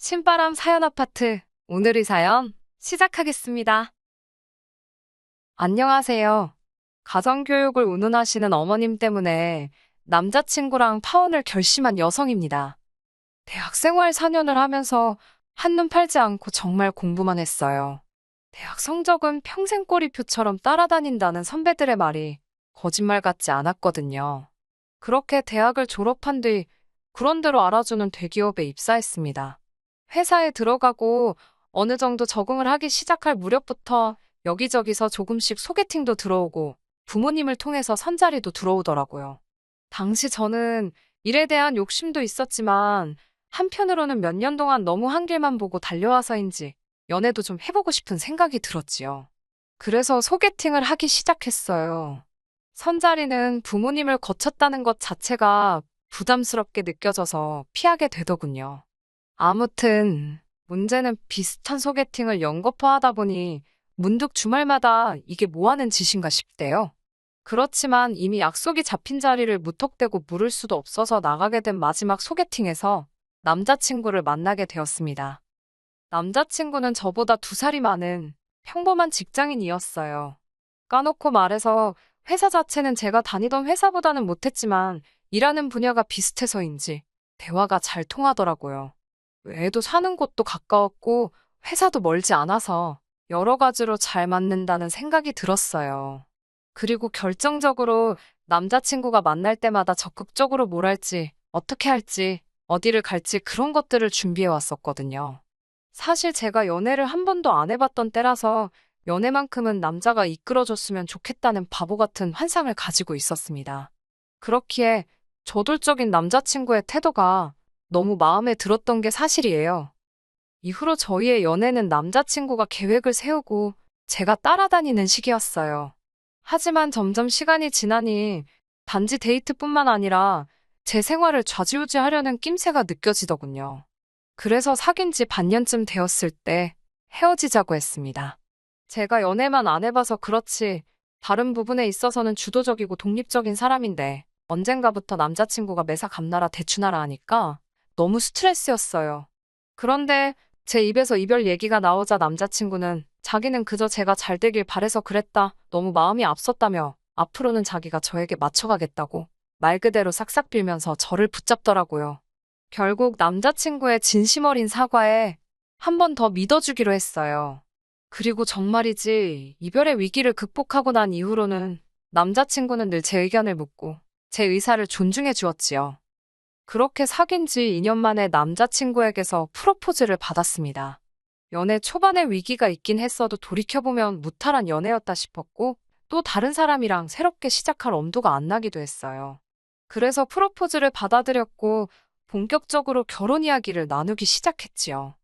신바람 사연 아파트. 오늘의 사연 시작하겠습니다. 안녕하세요. 가정교육을 운운하시는 어머님 때문에 남자친구랑 파혼을 결심한 여성입니다. 대학생활 4년을 하면서 한눈 팔지 않고 정말 공부만 했어요. 대학 성적은 평생 꼬리표처럼 따라다닌다는 선배들의 말이 거짓말 같지 않았거든요. 그렇게 대학을 졸업한 뒤 그런대로 알아주는 대기업에 입사했습니다. 회사에 들어가고 어느 정도 적응을 하기 시작할 무렵부터 여기저기서 조금씩 소개팅도 들어오고 부모님을 통해서 선자리도 들어오더라고요. 당시 저는 일에 대한 욕심도 있었지만 한편으로는 몇 년 동안 너무 한 길만 보고 달려와서인지 연애도 좀 해보고 싶은 생각이 들었지요. 그래서 소개팅을 하기 시작했어요. 선자리는 부모님을 거쳤다는 것 자체가 부담스럽게 느껴져서 피하게 되더군요. 아무튼 문제는 비슷한 소개팅을 연거푸하다 보니 문득 주말마다 이게 뭐 하는 짓인가 싶대요. 그렇지만 이미 약속이 잡힌 자리를 무턱대고 물을 수도 없어서 나가게 된 마지막 소개팅에서 남자친구를 만나게 되었습니다. 남자친구는 저보다 2살이 많은 평범한 직장인이었어요. 까놓고 말해서 회사 자체는 제가 다니던 회사보다는 못했지만 일하는 분야가 비슷해서인지 대화가 잘 통하더라고요. 애도 사는 곳도 가까웠고 회사도 멀지 않아서 여러 가지로 잘 맞는다는 생각이 들었어요. 그리고 결정적으로 남자친구가 만날 때마다 적극적으로 뭘 할지, 어떻게 할지, 어디를 갈지 그런 것들을 준비해 왔었거든요. 사실 제가 연애를 한 번도 안 해봤던 때라서 연애만큼은 남자가 이끌어줬으면 좋겠다는 바보 같은 환상을 가지고 있었습니다. 그렇기에 저돌적인 남자친구의 태도가 너무 마음에 들었던 게 사실이에요. 이후로 저희의 연애는 남자친구가 계획을 세우고 제가 따라다니는 시기였어요. 하지만 점점 시간이 지나니 단지 데이트뿐만 아니라 제 생활을 좌지우지하려는 낌새가 느껴지더군요. 그래서 사귄 지 반년쯤 되었을 때 헤어지자고 했습니다. 제가 연애만 안 해봐서 그렇지 다른 부분에 있어서는 주도적이고 독립적인 사람인데 언젠가부터 남자친구가 매사 감나라 대추나라 하니까 너무 스트레스였어요. 그런데 제 입에서 이별 얘기가 나오자 남자친구는 자기는 그저 제가 잘 되길 바래서 그랬다. 너무 마음이 앞섰다며 앞으로는 자기가 저에게 맞춰가겠다고 말 그대로 싹싹 빌면서 저를 붙잡더라고요. 결국 남자친구의 진심 어린 사과에 한 번 더 믿어주기로 했어요. 그리고 정말이지 이별의 위기를 극복하고 난 이후로는 남자친구는 늘 제 의견을 묻고 제 의사를 존중해 주었지요. 그렇게 사귄 지 2년 만에 남자친구에게서 프로포즈를 받았습니다. 연애 초반에 위기가 있긴 했어도 돌이켜보면 무탈한 연애였다 싶었고 또 다른 사람이랑 새롭게 시작할 엄두가 안 나기도 했어요. 그래서 프로포즈를 받아들였고 본격적으로 결혼 이야기를 나누기 시작했지요.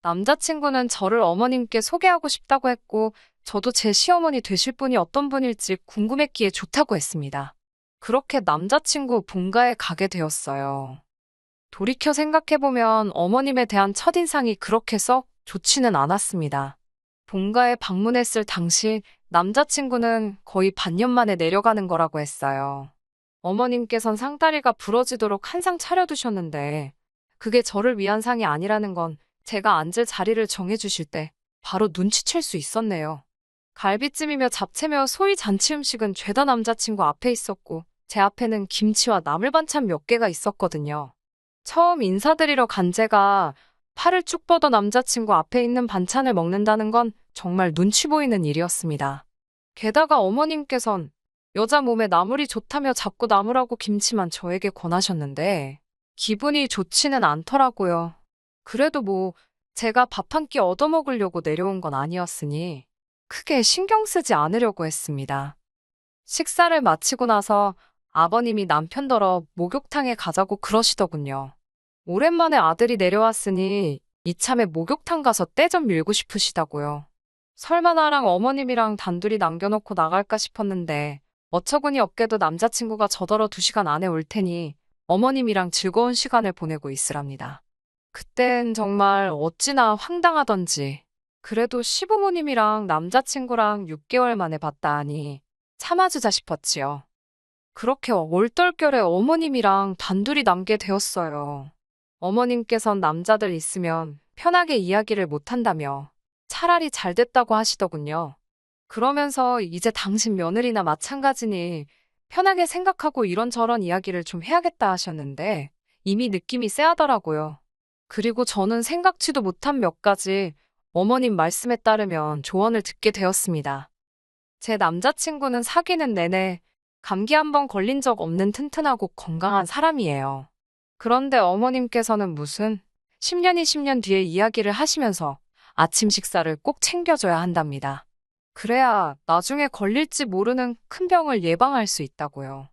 남자친구는 저를 어머님께 소개하고 싶다고 했고 저도 제 시어머니 되실 분이 어떤 분일지 궁금했기에 좋다고 했습니다. 그렇게 남자친구 본가에 가게 되었어요. 돌이켜 생각해보면 어머님에 대한 첫인상이 그렇게 썩 좋지는 않았습니다. 본가에 방문했을 당시 남자친구는 거의 반년 만에 내려가는 거라고 했어요. 어머님께선 상다리가 부러지도록 한 상 차려두셨는데 그게 저를 위한 상이 아니라는 건 제가 앉을 자리를 정해주실 때 바로 눈치챌 수 있었네요. 갈비찜이며 잡채며 소위 잔치 음식은 죄다 남자친구 앞에 있었고 제 앞에는 김치와 나물 반찬 몇 개가 있었거든요. 처음 인사드리러 간 제가 팔을 쭉 뻗어 남자친구 앞에 있는 반찬을 먹는다는 건 정말 눈치 보이는 일이었습니다. 게다가 어머님께선 여자 몸에 나물이 좋다며 자꾸 나물하고 김치만 저에게 권하셨는데 기분이 좋지는 않더라고요. 그래도 뭐 제가 밥 한 끼 얻어먹으려고 내려온 건 아니었으니 크게 신경 쓰지 않으려고 했습니다. 식사를 마치고 나서 아버님이 남편더러 목욕탕에 가자고 그러시더군요. 오랜만에 아들이 내려왔으니 이참에 목욕탕 가서 때 좀 밀고 싶으시다고요. 설마 나랑 어머님이랑 단둘이 남겨놓고 나갈까 싶었는데 어처구니 없게도 남자친구가 저더러 2시간 안에 올 테니 어머님이랑 즐거운 시간을 보내고 있으랍니다. 그땐 정말 어찌나 황당하던지 그래도 시부모님이랑 남자친구랑 6개월 만에 봤다 하니 참아주자 싶었지요. 그렇게 올떨결에 어머님이랑 단둘이 남게 되었어요. 어머님께선 남자들 있으면 편하게 이야기를 못한다며 차라리 잘 됐다고 하시더군요. 그러면서 이제 당신 며느리나 마찬가지니 편하게 생각하고 이런저런 이야기를 좀 해야겠다 하셨는데 이미 느낌이 쎄하더라고요. 그리고 저는 생각지도 못한 몇 가지 어머님 말씀에 따르면 조언을 듣게 되었습니다. 제 남자친구는 사귀는 내내 감기 한 번 걸린 적 없는 튼튼하고 건강한 사람이에요. 그런데 어머님께서는 무슨 10년이 10년 뒤에 이야기를 하시면서 아침 식사를 꼭 챙겨줘야 한답니다. 그래야 나중에 걸릴지 모르는 큰 병을 예방할 수 있다고요.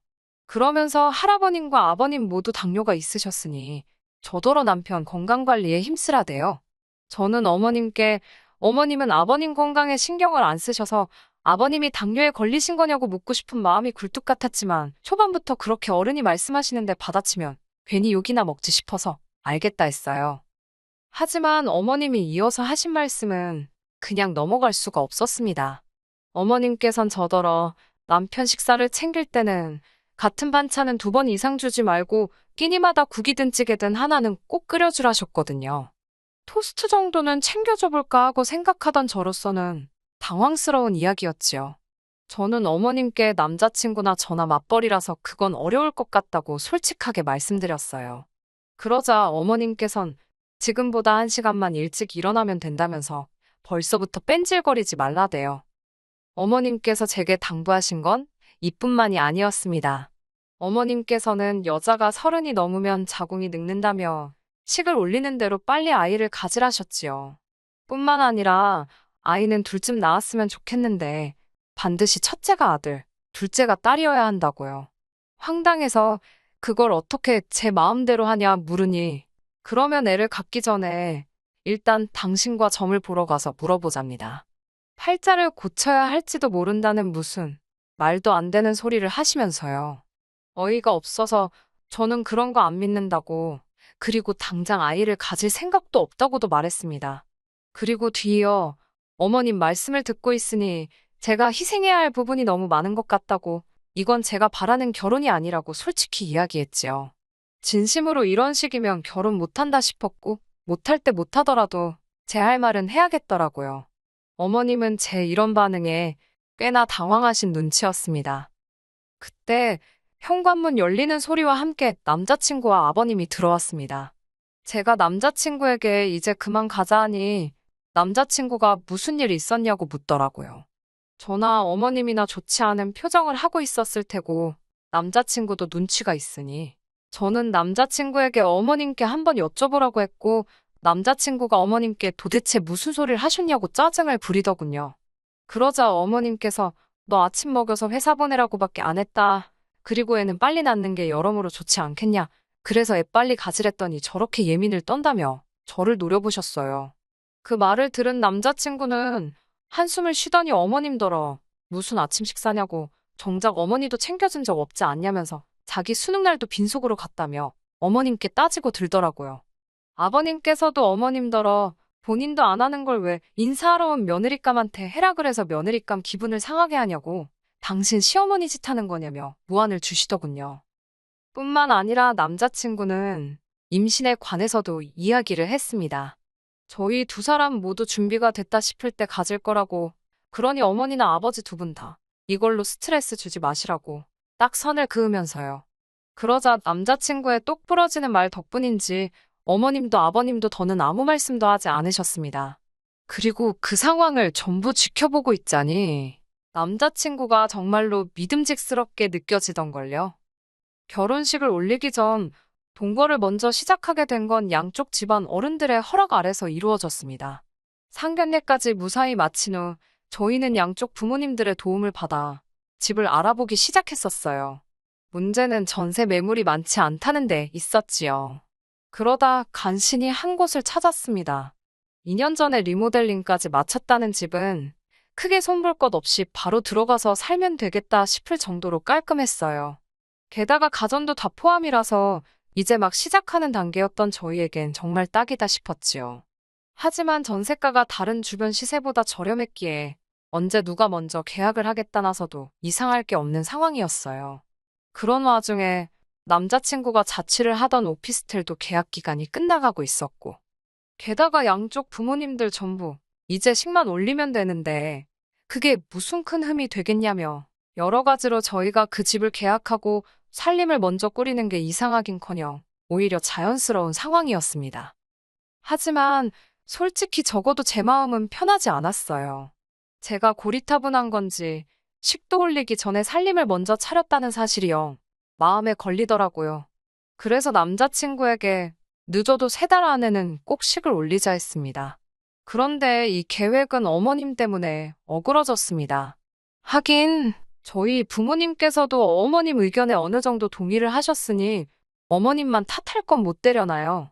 그러면서 할아버님과 아버님 모두 당뇨가 있으셨으니 저더러 남편 건강관리에 힘쓰라대요. 저는 어머님은 아버님 건강에 신경을 안 쓰셔서 아버님이 당뇨에 걸리신 거냐고 묻고 싶은 마음이 굴뚝 같았지만 초반부터 그렇게 어른이 말씀하시는데 받아치면 괜히 욕이나 먹지 싶어서 알겠다 했어요. 하지만 어머님이 이어서 하신 말씀은 그냥 넘어갈 수가 없었습니다. 어머님께선 저더러 남편 식사를 챙길 때는 같은 반찬은 2번 이상 주지 말고 끼니마다 국이든 찌개든 하나는 꼭 끓여주라셨거든요. 토스트 정도는 챙겨줘 볼까 하고 생각하던 저로서는 당황스러운 이야기였지요. 저는 어머님께 남자친구나 저나 맞벌이라서 그건 어려울 것 같다고 솔직하게 말씀드렸어요. 그러자 어머님께선 지금보다 1시간만 일찍 일어나면 된다면서 벌써부터 뺀질거리지 말라대요. 어머님께서 제게 당부하신 건 이뿐만이 아니었습니다. 어머님께서는 여자가 30이 넘으면 자궁이 늙는다며 식을 올리는 대로 빨리 아이를 가지라셨지요. 뿐만 아니라 아이는 둘쯤 낳았으면 좋겠는데 반드시 첫째가 아들, 둘째가 딸이어야 한다고요. 황당해서 그걸 어떻게 제 마음대로 하냐 물으니 그러면 애를 갖기 전에 일단 당신과 점을 보러 가서 물어보잡니다. 팔자를 고쳐야 할지도 모른다는 무슨 말도 안 되는 소리를 하시면서요. 어이가 없어서 저는 그런 거 안 믿는다고 그리고 당장 아이를 가질 생각도 없다고도 말했습니다. 그리고 뒤이어 어머님 말씀을 듣고 있으니 제가 희생해야 할 부분이 너무 많은 것 같다고 이건 제가 바라는 결혼이 아니라고 솔직히 이야기했지요. 진심으로 이런 식이면 결혼 못한다 싶었고 못할 때 못하더라도 제 할 말은 해야겠더라고요. 어머님은 제 이런 반응에 꽤나 당황하신 눈치였습니다. 그때 현관문 열리는 소리와 함께 남자친구와 아버님이 들어왔습니다. 제가 남자친구에게 이제 그만 가자 하니 남자친구가 무슨 일 있었냐고 묻더라고요. 저나 어머님이나 좋지 않은 표정을 하고 있었을 테고 남자친구도 눈치가 있으니 저는 남자친구에게 어머님께 한번 여쭤보라고 했고 남자친구가 어머님께 도대체 무슨 소리를 하셨냐고 짜증을 부리더군요. 그러자 어머님께서 너 아침 먹여서 회사 보내라고밖에 안 했다. 그리고 애는 빨리 낳는 게 여러모로 좋지 않겠냐. 그래서 애 빨리 가지랬더니 저렇게 예민을 떤다며 저를 노려보셨어요. 그 말을 들은 남자친구는 한숨을 쉬더니 어머님더러 무슨 아침 식사냐고 정작 어머니도 챙겨준 적 없지 않냐면서 자기 수능날도 빈속으로 갔다며 어머님께 따지고 들더라고요. 아버님께서도 어머님더러 본인도 안 하는 걸 왜 인사하러 온 며느리감한테 해라 그래서 며느리감 기분을 상하게 하냐고 당신 시어머니 짓 하는 거냐며 무안을 주시더군요. 뿐만 아니라 남자친구는 임신에 관해서도 이야기를 했습니다. 저희 2사람 모두 준비가 됐다 싶을 때 가질 거라고 그러니 어머니나 아버지 2분 다 이걸로 스트레스 주지 마시라고 딱 선을 그으면서요. 그러자 남자친구의 똑 부러지는 말 덕분인지 어머님도 아버님도 더는 아무 말씀도 하지 않으셨습니다. 그리고 그 상황을 전부 지켜보고 있자니 남자친구가 정말로 믿음직스럽게 느껴지던걸요. 결혼식을 올리기 전 동거를 먼저 시작하게 된 건 양쪽 집안 어른들의 허락 아래서 이루어졌습니다. 상견례까지 무사히 마친 후 저희는 양쪽 부모님들의 도움을 받아 집을 알아보기 시작했었어요. 문제는 전세 매물이 많지 않다는 데 있었지요. 그러다 간신히 한 곳을 찾았습니다. 2년 전에 리모델링까지 마쳤다는 집은 크게 손볼 것 없이 바로 들어가서 살면 되겠다 싶을 정도로 깔끔했어요. 게다가 가전도 다 포함이라서 이제 막 시작하는 단계였던 저희에겐 정말 딱이다 싶었지요. 하지만 전세가가 다른 주변 시세보다 저렴했기에 언제 누가 먼저 계약을 하겠다 나서도 이상할 게 없는 상황이었어요. 그런 와중에 남자친구가 자취를 하던 오피스텔도 계약 기간이 끝나가고 있었고, 게다가 양쪽 부모님들 전부 이제 식만 올리면 되는데 그게 무슨 큰 흠이 되겠냐며 여러 가지로 저희가 그 집을 계약하고 살림을 먼저 꾸리는 게 이상하긴커녕 오히려 자연스러운 상황이었습니다. 하지만 솔직히 적어도 제 마음은 편하지 않았어요. 제가 고리타분한 건지 식도 올리기 전에 살림을 먼저 차렸다는 사실이 영 마음에 걸리더라고요. 그래서 남자친구에게 늦어도 3달 안에는 꼭 식을 올리자 했습니다. 그런데 이 계획은 어머님 때문에 어그러졌습니다. 하긴 저희 부모님께서도 어머님 의견에 어느 정도 동의를 하셨으니 어머님만 탓할 건 못 되려나요?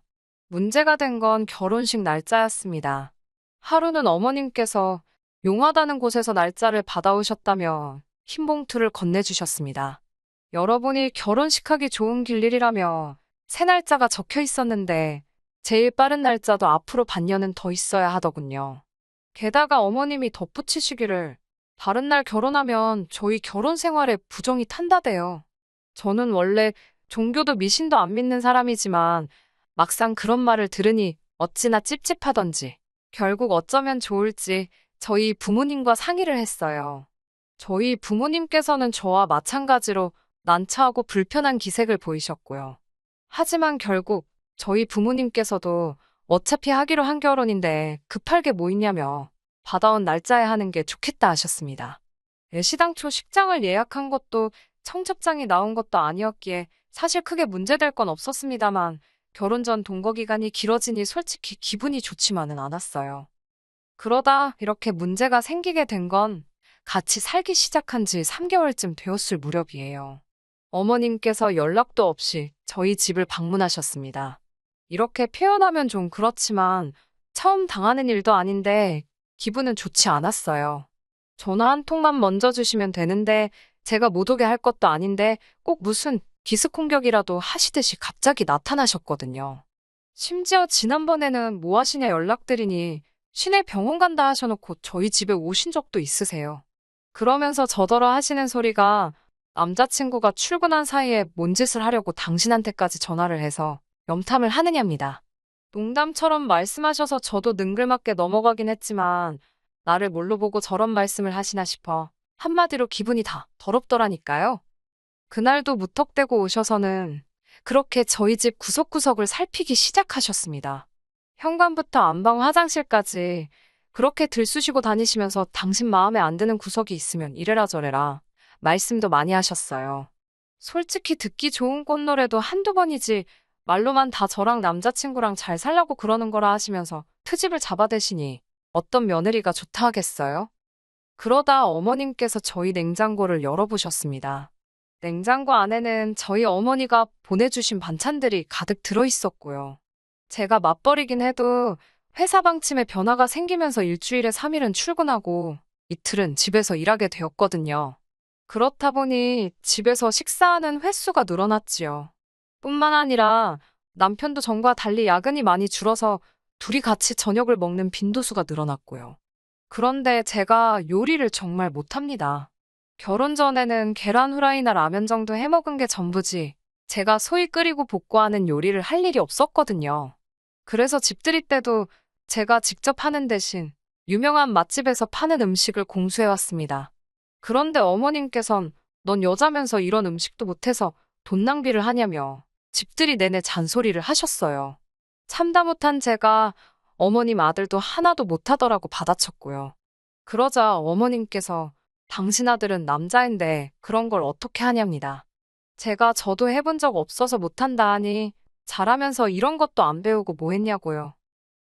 문제가 된 건 결혼식 날짜였습니다. 하루는 어머님께서 용하다는 곳에서 날짜를 받아오셨다며 흰 봉투를 건네주셨습니다. 여러분이 결혼식하기 좋은 길일이라며 새 날짜가 적혀 있었는데 제일 빠른 날짜도 앞으로 반년은 더 있어야 하더군요. 게다가 어머님이 덧붙이시기를 다른 날 결혼하면 저희 결혼 생활에 부정이 탄다대요. 저는 원래 종교도 미신도 안 믿는 사람이지만 막상 그런 말을 들으니 어찌나 찝찝하던지 결국 어쩌면 좋을지 저희 부모님과 상의를 했어요. 저희 부모님께서는 저와 마찬가지로 난처하고 불편한 기색을 보이셨고요. 하지만 결국 저희 부모님께서도 어차피 하기로 한 결혼인데 급할 게 뭐 있냐며 받아온 날짜에 하는 게 좋겠다 하셨습니다. 시당초 식장을 예약한 것도 청첩장이 나온 것도 아니었기에 사실 크게 문제될 건 없었습니다만 결혼 전 동거 기간이 길어지니 솔직히 기분이 좋지만은 않았어요. 그러다 이렇게 문제가 생기게 된 건 같이 살기 시작한 지 3개월쯤 되었을 무렵이에요. 어머님께서 연락도 없이 저희 집을 방문하셨습니다. 이렇게 표현하면 좀 그렇지만 처음 당하는 일도 아닌데 기분은 좋지 않았어요. 전화 한 통만 먼저 주시면 되는데 제가 못 오게 할 것도 아닌데 꼭 무슨 기습공격이라도 하시듯이 갑자기 나타나셨거든요. 심지어 지난번에는 뭐 하시냐 연락드리니 시내 병원 간다 하셔놓고 저희 집에 오신 적도 있으세요. 그러면서 저더러 하시는 소리가 남자친구가 출근한 사이에 뭔 짓을 하려고 당신한테까지 전화를 해서 염탐을 하느냐입니다. 농담처럼 말씀하셔서 저도 능글맞게 넘어가긴 했지만 나를 뭘로 보고 저런 말씀을 하시나 싶어 한마디로 기분이 다 더럽더라니까요. 그날도 무턱대고 오셔서는 그렇게 저희 집 구석구석을 살피기 시작하셨습니다. 현관부터 안방 화장실까지 그렇게 들쑤시고 다니시면서 당신 마음에 안 드는 구석이 있으면 이래라 저래라 말씀도 많이 하셨어요. 솔직히 듣기 좋은 꽃노래도 한두 번이지 말로만 다 저랑 남자친구랑 잘 살라고 그러는 거라 하시면서 트집을 잡아대시니 어떤 며느리가 좋다 하겠어요? 그러다 어머님께서 저희 냉장고를 열어보셨습니다. 냉장고 안에는 저희 어머니가 보내주신 반찬들이 가득 들어있었고요. 제가 맞벌이긴 해도 회사 방침에 변화가 생기면서 일주일에 3일은 출근하고 이틀은 집에서 일하게 되었거든요. 그렇다 보니 집에서 식사하는 횟수가 늘어났지요. 뿐만 아니라 남편도 전과 달리 야근이 많이 줄어서 둘이 같이 저녁을 먹는 빈도수가 늘어났고요. 그런데 제가 요리를 정말 못합니다. 결혼 전에는 계란 후라이나 라면 정도 해먹은 게 전부지 제가 소위 끓이고 볶고하는 요리를 할 일이 없었거든요. 그래서 집들이 때도 제가 직접 하는 대신 유명한 맛집에서 파는 음식을 공수해왔습니다. 그런데 어머님께선 넌 여자면서 이런 음식도 못해서 돈 낭비를 하냐며 집들이 내내 잔소리를 하셨어요. 참다 못한 제가 어머님 아들도 하나도 못하더라고 받아쳤고요. 그러자 어머님께서 당신 아들은 남자인데 그런 걸 어떻게 하냐입니다. 제가 저도 해본 적 없어서 못한다 하니 잘하면서 이런 것도 안 배우고 뭐 했냐고요.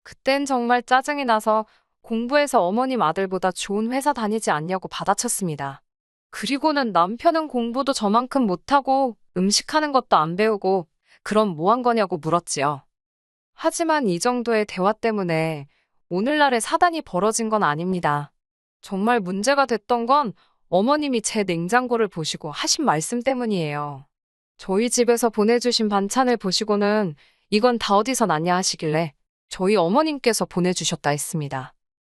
그땐 정말 짜증이 나서 공부해서 어머님 아들보다 좋은 회사 다니지 않냐고 받아쳤습니다. 그리고는 남편은 공부도 저만큼 못하고 음식하는 것도 안 배우고 그럼 뭐 한 거냐고 물었지요. 하지만 이 정도의 대화 때문에 오늘날의 사단이 벌어진 건 아닙니다. 정말 문제가 됐던 건 어머님이 제 냉장고를 보시고 하신 말씀 때문이에요. 저희 집에서 보내주신 반찬을 보시고는 이건 다 어디서 났냐 하시길래 저희 어머님께서 보내주셨다 했습니다.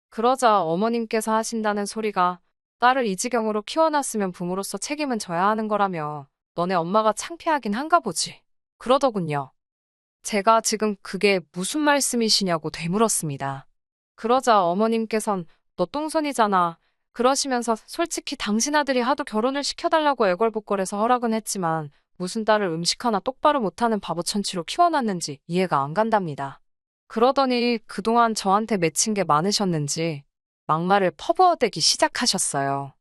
그러자 어머님께서 하신다는 소리가 딸을 이 지경으로 키워놨으면 부모로서 책임은 져야 하는 거라며 너네 엄마가 창피하긴 한가 보지. 그러더군요. 제가 지금 그게 무슨 말씀이시냐고 되물었습니다. 그러자 어머님께선 너 똥손이잖아. 그러시면서 솔직히 당신 아들이 하도 결혼을 시켜달라고 애걸복걸해서 허락은 했지만 무슨 딸을 음식 하나 똑바로 못하는 바보천치로 키워놨는지 이해가 안 간답니다. 그러더니 그동안 저한테 맺힌 게 많으셨는지 막말을 퍼부어대기 시작하셨어요.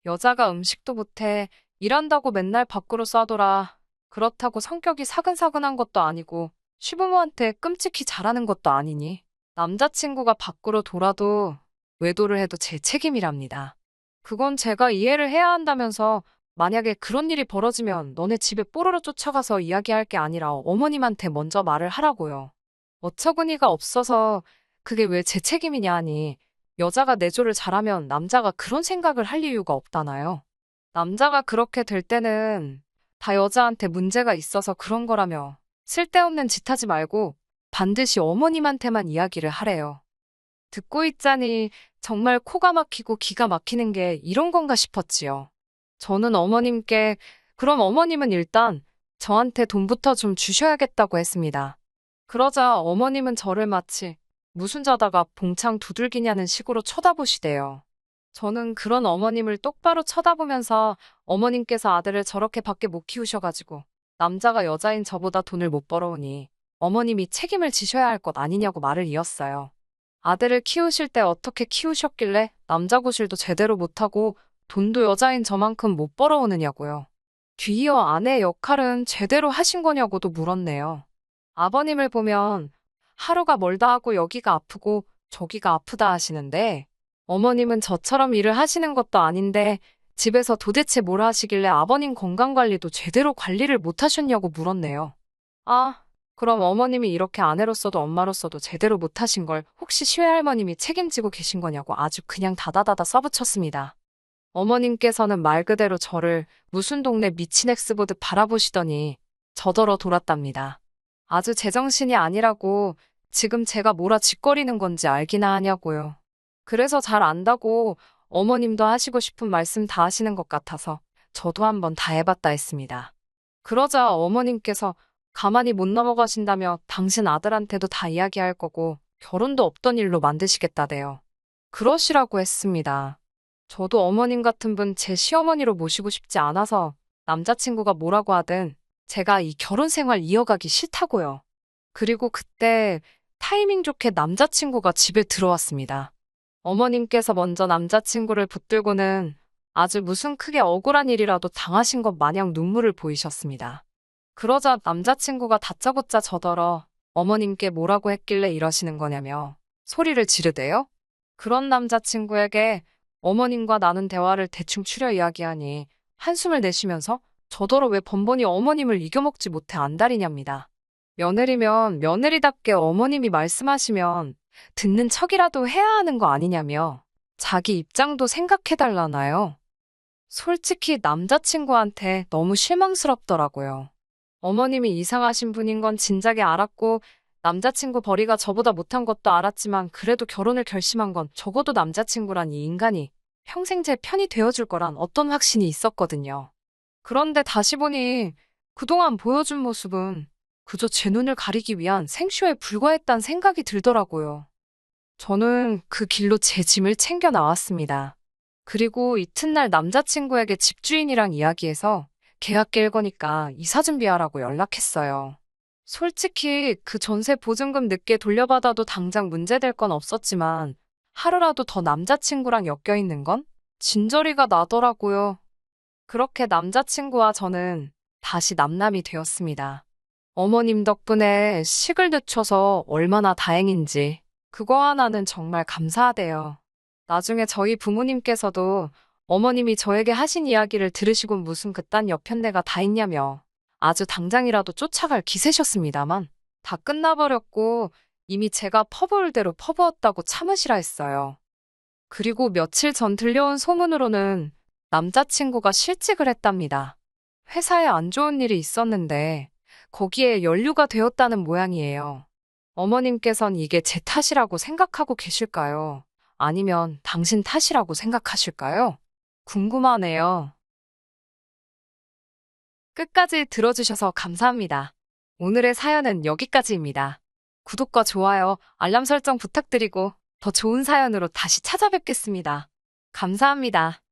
여자가 음식도 못해 일한다고 맨날 밖으로 쏴둬라. 그렇다고 성격이 사근사근한 것도 아니고 시부모한테 끔찍히 잘하는 것도 아니니 남자친구가 밖으로 돌아도 외도를 해도 제 책임이랍니다. 그건 제가 이해를 해야 한다면서 만약에 그런 일이 벌어지면 너네 집에 뽀로로 쫓아가서 이야기할 게 아니라 어머님한테 먼저 말을 하라고요. 어처구니가 없어서 그게 왜 제 책임이냐 하니 여자가 내조를 잘하면 남자가 그런 생각을 할 이유가 없다나요. 남자가 그렇게 될 때는 다 여자한테 문제가 있어서 그런 거라며 쓸데없는 짓 하지 말고 반드시 어머님한테만 이야기를 하래요. 듣고 있자니 정말 코가 막히고 기가 막히는 게 이런 건가 싶었지요. 저는 어머님께 그럼 어머님은 일단 저한테 돈부터 좀 주셔야겠다고 했습니다. 그러자 어머님은 저를 마치 무슨 자다가 봉창 두들기냐는 식으로 쳐다보시대요. 저는 그런 어머님을 똑바로 쳐다보면서 어머님께서 아들을 저렇게 밖에 못 키우셔가지고 남자가 여자인 저보다 돈을 못 벌어오니 어머님이 책임을 지셔야 할 것 아니냐고 말을 이었어요. 아들을 키우실 때 어떻게 키우셨길래 남자 구실도 제대로 못하고 돈도 여자인 저만큼 못 벌어오느냐고요. 뒤이어 아내의 역할은 제대로 하신 거냐고도 물었네요. 아버님을 보면 하루가 멀다 하고 여기가 아프고 저기가 아프다 하시는데 어머님은 저처럼 일을 하시는 것도 아닌데 집에서 도대체 뭘 하시길래 아버님 건강관리도 제대로 관리를 못 하셨냐고 물었네요. 아, 그럼 어머님이 이렇게 아내로서도 엄마로서도 제대로 못 하신 걸 혹시 시외할머님이 책임지고 계신 거냐고 아주 그냥 다다다다 써붙였습니다. 어머님께서는 말 그대로 저를 무슨 동네 미친 엑스 보듯 바라보시더니 저더러 돌았답니다. 아주 제정신이 아니라고 지금 제가 뭐라 짓거리는 건지 알기나 하냐고요. 그래서 잘 안다고 어머님도 하시고 싶은 말씀 다 하시는 것 같아서 저도 한번 다 해봤다 했습니다. 그러자 어머님께서 가만히 못 넘어가신다며 당신 아들한테도 다 이야기할 거고 결혼도 없던 일로 만드시겠다대요. 그러시라고 했습니다. 저도 어머님 같은 분 제 시어머니로 모시고 싶지 않아서 남자친구가 뭐라고 하든 제가 이 결혼 생활 이어가기 싫다고요. 그리고 그때 타이밍 좋게 남자친구가 집에 들어왔습니다. 어머님께서 먼저 남자친구를 붙들고는 아주 무슨 크게 억울한 일이라도 당하신 것 마냥 눈물을 보이셨습니다. 그러자 남자친구가 다짜고짜 저더러 어머님께 뭐라고 했길래 이러시는 거냐며 소리를 지르대요. 그런 남자친구에게 어머님과 나눈 대화를 대충 추려 이야기하니 한숨을 내쉬면서 저더러 왜 번번이 어머님을 이겨먹지 못해 안달이냐입니다. 며느리면 며느리답게 어머님이 말씀하시면 듣는 척이라도 해야 하는 거 아니냐며 자기 입장도 생각해달라나요. 솔직히 남자친구한테 너무 실망스럽더라고요. 어머님이 이상하신 분인 건 진작에 알았고 남자친구 벌이가 저보다 못한 것도 알았지만 그래도 결혼을 결심한 건 적어도 남자친구란 이 인간이 평생 제 편이 되어줄 거란 어떤 확신이 있었거든요. 그런데 다시 보니 그동안 보여준 모습은 그저 제 눈을 가리기 위한 생쇼에 불과했단 생각이 들더라고요. 저는 그 길로 제 짐을 챙겨 나왔습니다. 그리고 이튿날 남자친구에게 집주인이랑 이야기해서 계약 깰 거니까 이사 준비하라고 연락했어요. 솔직히 그 전세 보증금 늦게 돌려받아도 당장 문제될 건 없었지만 하루라도 더 남자친구랑 엮여 있는 건 진저리가 나더라고요. 그렇게 남자친구와 저는 다시 남남이 되었습니다. 어머님 덕분에 식을 늦춰서 얼마나 다행인지 그거 하나는 정말 감사하대요. 나중에 저희 부모님께서도 어머님이 저에게 하신 이야기를 들으시고 무슨 그딴 여편네가 다 있냐며 아주 당장이라도 쫓아갈 기세셨습니다만 다 끝나버렸고 이미 제가 퍼부을 대로 퍼부었다고 참으시라 했어요. 그리고 며칠 전 들려온 소문으로는 남자친구가 실직을 했답니다. 회사에 안 좋은 일이 있었는데 거기에 연루가 되었다는 모양이에요. 어머님께선 이게 제 탓이라고 생각하고 계실까요? 아니면 당신 탓이라고 생각하실까요? 궁금하네요. 끝까지 들어주셔서 감사합니다. 오늘의 사연은 여기까지입니다. 구독과 좋아요, 알람 설정 부탁드리고 더 좋은 사연으로 다시 찾아뵙겠습니다. 감사합니다.